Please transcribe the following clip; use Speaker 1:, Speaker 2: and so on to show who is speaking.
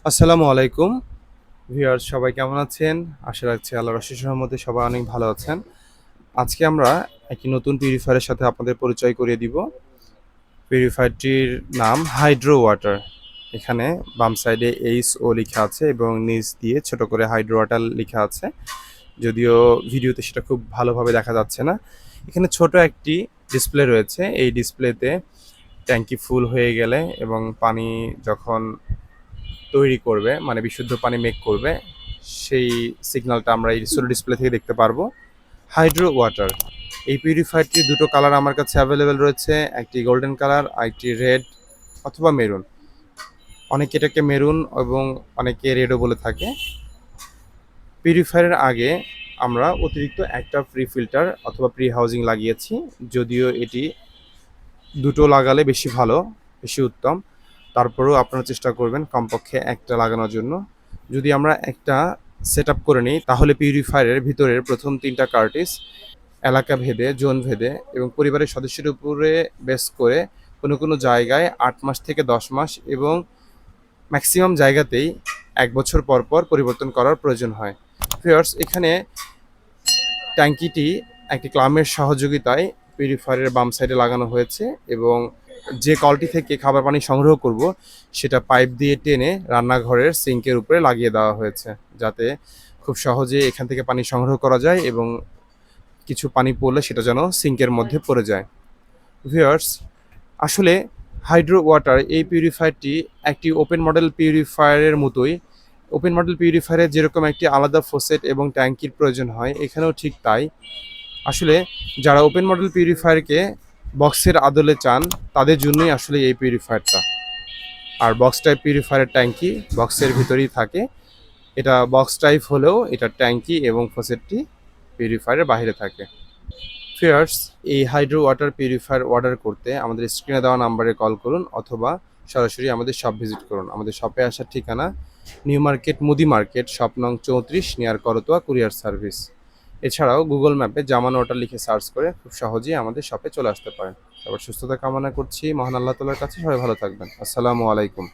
Speaker 1: আসসালামু আলাইকুম ভিউয়ার্স, সবাই কেমন আছেন? আশা রাখছি আল্লাহর অশেষ রহমতে সবাই অনেক ভালো আছেন। আজকে আমরা একটি নতুন পিউরিফায়ারের সাথে আপনাদের পরিচয় করিয়ে দিব। পিউরিফায়ারটির নাম হাইড্রো ওয়াটার। এখানে বাম সাইডে এইচও লেখা আছে এবং নিচ দিয়ে ছোট করে হাইড্রো ওয়াটার লেখা আছে। যদিও ভিডিওতে সেটা খুব ভালোভাবে দেখা যাচ্ছে না। এখানে ছোট একটি ডিসপ্লে রয়েছে। এই ডিসপ্লেতে ট্যাঙ্কি ফুল হয়ে গেলে এবং পানি যখন তৈরি করবে, মানে বিশুদ্ধ পানি মেক করবে, সেই সিগন্যালটা আমরা এই ছোট ডিসপ্লে থেকে দেখতে পারবো। হাইড্রো ওয়াটার, এই পিউরিফায়ারটির দুটো কালার আমার কাছে অ্যাভেলেবেল রয়েছে, একটি গোল্ডেন কালার আর একটি রেড অথবা মেরুন। অনেকে এটাকে মেরুন এবং অনেকে রেডও বলে থাকে। পিউরিফায়ারের আগে আমরা অতিরিক্ত একটা প্রি ফিল্টার অথবা প্রি হাউজিং লাগিয়েছি, যদিও এটি দুটো লাগালে বেশি ভালো, বেশি উত্তম। তারপরেও আপনারা চেষ্টা করবেন কমপক্ষে একটা লাগানোর জন্য। যদি আমরা একটা সেট আপ করে নিই, তাহলে পিউরিফায়ারের ভিতরের প্রথম 3টা কার্টিজ এলাকা ভেদে, জোন ভেদে এবং পরিবারের সদস্যের উপরে বেস করে কোনো কোনো জায়গায় 8 মাস থেকে 10 মাস এবং ম্যাক্সিমাম জায়গাতেই 1 বছর পর পর পরিবর্তন করার প্রয়োজন হয়। ভিউয়ার্স, এখানে ট্যাঙ্কিটি একটি ক্লামের সহযোগিতায় পিউরিফায়ারের বাম সাইডে লাগানো হয়েছে এবং যে কলটি থেকে খাবার পানি সংগ্রহ করব সেটা পাইপ দিয়ে টেনে রান্নাঘরের সিঙ্কের উপরে লাগিয়ে দেওয়া হয়েছে, যাতে খুব সহজে এখান থেকে পানি সংগ্রহ করা যায় এবং কিছু পানি পড়লে সেটা যেন সিঙ্কের মধ্যে পড়ে যায়। ভিউয়ার্স, আসলে হাইড্রো ওয়াটার এই পিউরিফায়ারটি একটি ওপেন মডেল পিউরিফায়ারের মতোই। ওপেন মডেল পিউরিফায়ারের যেরকম একটি আলাদা ফোসেট এবং ট্যাঙ্কির প্রয়োজন হয়, এখানেও ঠিক তাই। আসলে যারা ওপেন মডেল পিউরিফায়ারকে বক্সের আদলে চান, তাদের জন্যই আসলে এই পিউরিফায়ারটা। আর বক্স টাইপ পিউরিফায়ারের ট্যাঙ্কি বক্সের ভিতরেই থাকে। এটা বক্স টাইপ হলেও এটা ট্যাঙ্কি এবং ফোসেটটি পিউরিফায়ারের বাইরে থাকে। ফিয়ার্স, এই হাইড্রো ওয়াটার পিউরিফায়ার অর্ডার করতে আমাদের স্ক্রিনে দেওয়া নাম্বারে কল করুন অথবা সরাসরি আমাদের শপ ভিজিট করুন। আমাদের শপে আসার ঠিকানা নিউ মার্কেট, মুদি মার্কেট, শপ নং 34, নিয়ার করতোয়া কুরিয়ার সার্ভিস। এছাড়াও গুগল ম্যাপে জামান ওয়াটার লিখে সার্চ করে খুব সহজেই আমাদের শপে চলে আসতে পারেন। সবার সুস্থতা কামনা করছি মহান আল্লাহ তাআলার কাছে। সবাই ভালো থাকবেন। আসসালামু আলাইকুম।